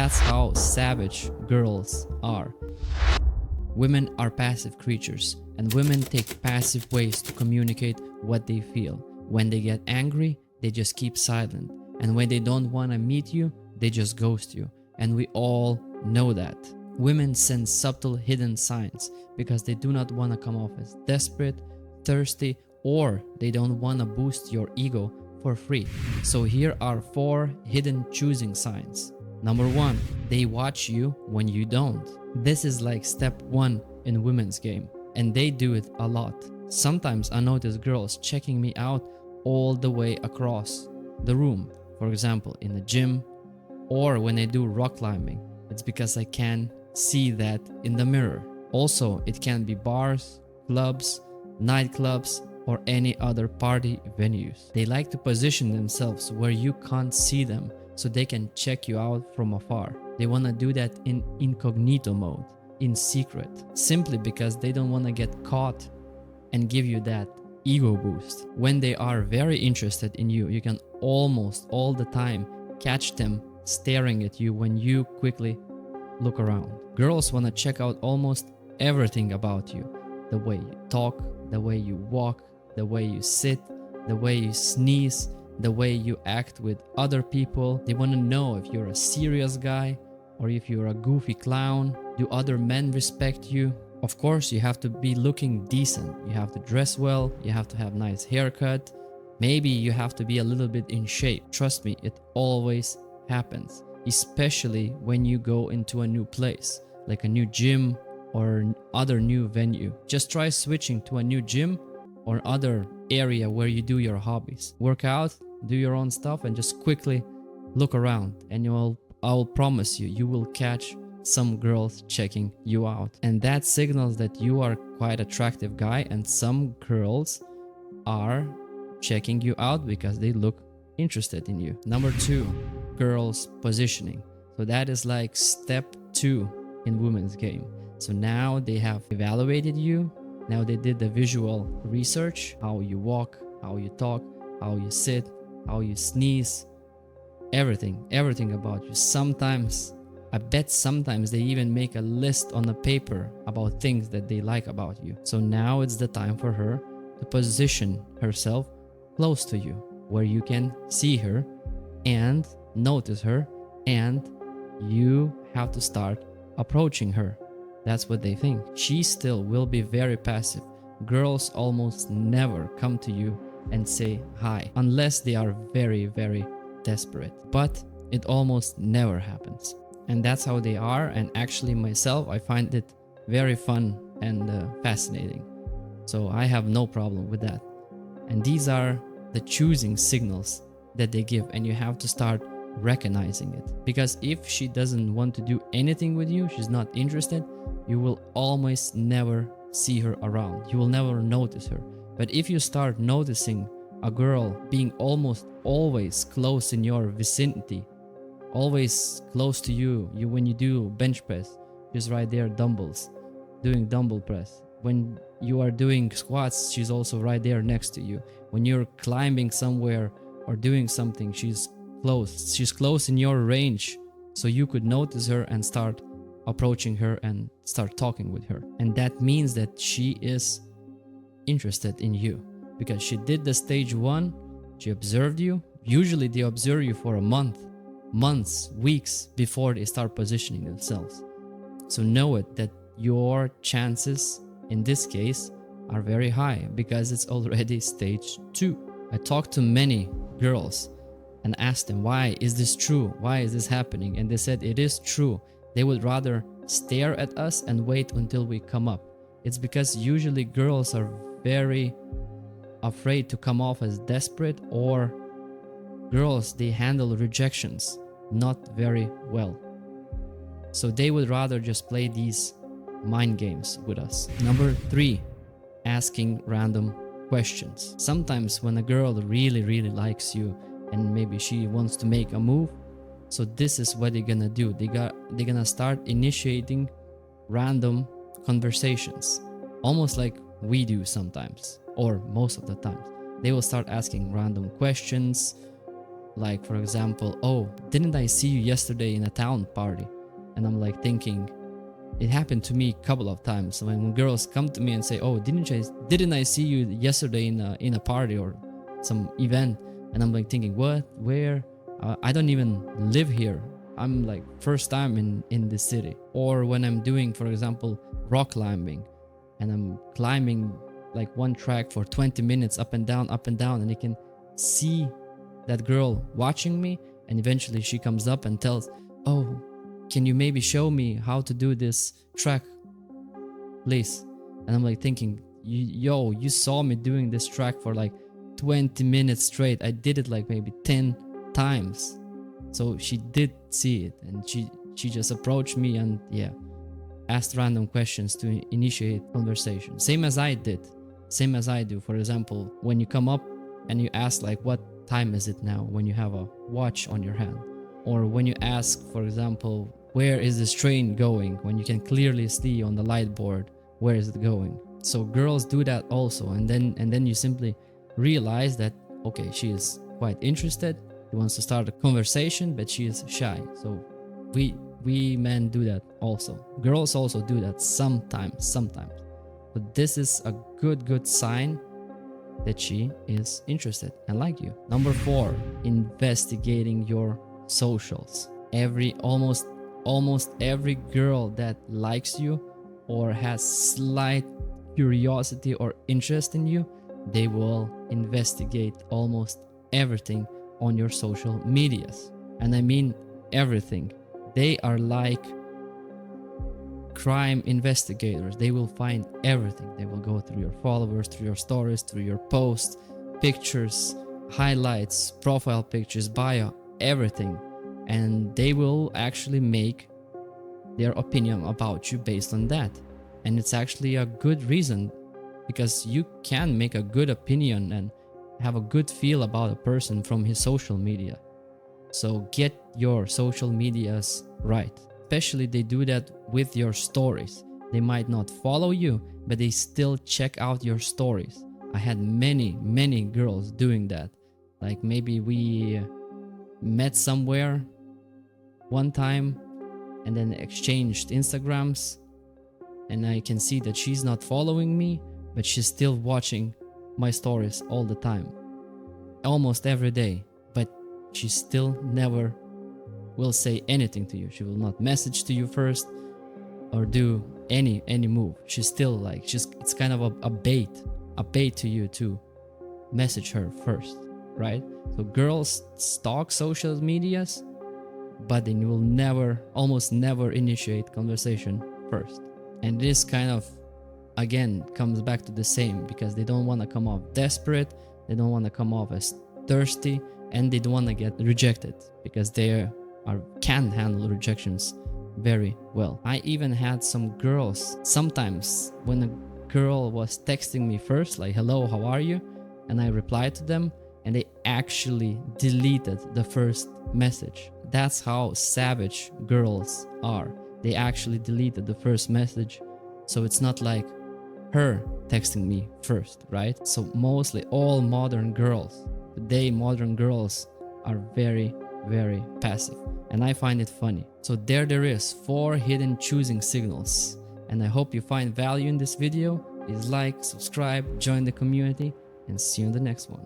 That's how savage girls are. Women are passive creatures, and women take passive ways to communicate what they feel. When they get angry, they just keep silent, and when they don't want to meet you, they just ghost you, and we all know that. Women send subtle hidden signs because they do not want to come off as desperate, thirsty, or they don't want to boost your ego for free. So here are 4 hidden choosing signs. Number 1, they watch you when you don't. This is like step 1 in women's game, and they do it a lot. Sometimes I notice girls checking me out all the way across the room. For example, in the gym or when I do rock climbing. It's because I can see that in the mirror. Also, it can be bars, clubs, nightclubs, or any other party venues. They like to position themselves where you can't see them so they can check you out from afar. They want to do that in incognito mode, in secret, simply because they don't want to get caught and give you that ego boost. When they are very interested in you, you can almost all the time catch them staring at you when you quickly look around. Girls want to check out almost everything about you. The way you talk, the way you walk, the way you sit, the way you sneeze, the way you act with other people. They want to know if you're a serious guy or if you're a goofy clown. Do other men respect you? Of course, you have to be looking decent. You have to dress well. You have to have nice haircut. Maybe you have to be a little bit in shape. Trust me, it always happens, especially when you go into a new place, like a new gym or other new venue. Just try switching to a new gym or other area where you do your hobbies. Work out, do your own stuff, and just quickly look around, and I'll promise you, you will catch some girls checking you out. And that signals that you are quite attractive guy, and some girls are checking you out because they look interested in you. Number 2, girls positioning. So that is like step 2 in women's game. So now they have evaluated you. Now they did the visual research, how you walk, how you talk, how you sit, how you sneeze, everything about you. Sometimes, I bet sometimes they even make a list on a paper about things that they like about you. So now it's the time for her to position herself close to you, where you can see her and notice her, and you have to start approaching her. That's what they think. She still will be very passive. Girls almost never come to you and say hi unless they are very, very desperate. But it almost never happens. And that's how they are. And actually myself, I find it very fun and fascinating. So I have no problem with that. And these are the choosing signals that they give, and you have to start recognizing it. Because if she doesn't want to do anything with you, she's not interested, you will almost never see her around. You will never notice her. But if you start noticing a girl being almost always close in your vicinity, always close to you, when you do bench press, she's right there, dumbbells, doing dumbbell press. When you are doing squats, she's also right there next to you. When you're climbing somewhere or doing something, she's close. She's close in your range, so you could notice her and start approaching her and start talking with her. And that means that she is interested in you, because she did the stage 1, she observed you. Usually they observe you for a months, weeks before they start positioning themselves. So know it, that your chances in this case are very high because it's already stage 2. I talked to many girls and asked them, why is this true? Why is this happening? And they said it is true. They would rather stare at us and wait until we come up. It's because usually girls are very afraid to come off as desperate, or girls, they handle rejections not very well. So they would rather just play these mind games with us. Number 3, asking random questions. Sometimes when a girl really likes you and maybe she wants to make a move, so this is what they're gonna do. They're gonna start initiating random conversations, almost like we do sometimes, or most of the time. They will start asking random questions, Like, for example, oh, didn't I see you yesterday in a town party? And I'm like thinking, it happened to me a couple of times when girls come to me and say, oh, didn't I see you yesterday in a party or some event? And I'm like thinking, what, where? I don't even live here. I'm like first time in this city. Or when I'm doing, for example, rock climbing, and I'm climbing like one track for 20 minutes up and down, and you can see that girl watching me, and eventually she comes up and tells, oh, can you maybe show me how to do this track, please? And I'm like thinking, yo, you saw me doing this track for like 20 minutes straight. I did it like maybe 10 times. So she did see it, and she just approached me and yeah, asked random questions to initiate conversation. Same as I did, same as I do. For example, when you come up and you ask like, what time is it now, when you have a watch on your hand? Or when you ask, for example, where is this train going, when you can clearly see on the light board where is it going. So girls do that also, and then you simply realize that okay, she is quite interested, she wants to start a conversation, but she is shy. So we men do that also. Girls also do that sometimes. But this is a good sign that she is interested and like you. Number 4, investigating your socials. Almost every girl that likes you or has slight curiosity or interest in you, they will investigate almost everything on your social medias. And I mean everything. They are like crime investigators. They will find everything. They will go through your followers, through your stories, through your posts, pictures, highlights, profile pictures, bio, everything. And they will actually make their opinion about you based on that. And it's actually a good reason, because you can make a good opinion and have a good feel about a person from his social media. So get your social medias right. Especially they do that with your stories. They might not follow you, but they still check out your stories. I had many girls doing that. Like maybe we met somewhere one time and then exchanged Instagrams, and I can see that she's not following me, but she's still watching my stories all the time, almost every day, but she still never will say anything to you. She will not message to you first or do any move. She's still like, it's kind of a bait to you to message her first, right? So girls stalk social medias, but they will almost never initiate conversation first. And this kind of, again, comes back to the same, because they don't want to come off desperate, they don't want to come off as thirsty, and they don't want to get rejected, because they can handle rejections very well. I even had some girls, sometimes when a girl was texting me first, like, hello, how are you? And I replied to them, and they actually deleted the first message. That's how savage girls are. They actually deleted the first message. So it's not like her texting me first, right? So mostly all modern girls, today modern girls are very passive. And I find it funny. So there is 4 hidden choosing signals. And I hope you find value in this video. Please like, subscribe, join the community, and see you in the next one.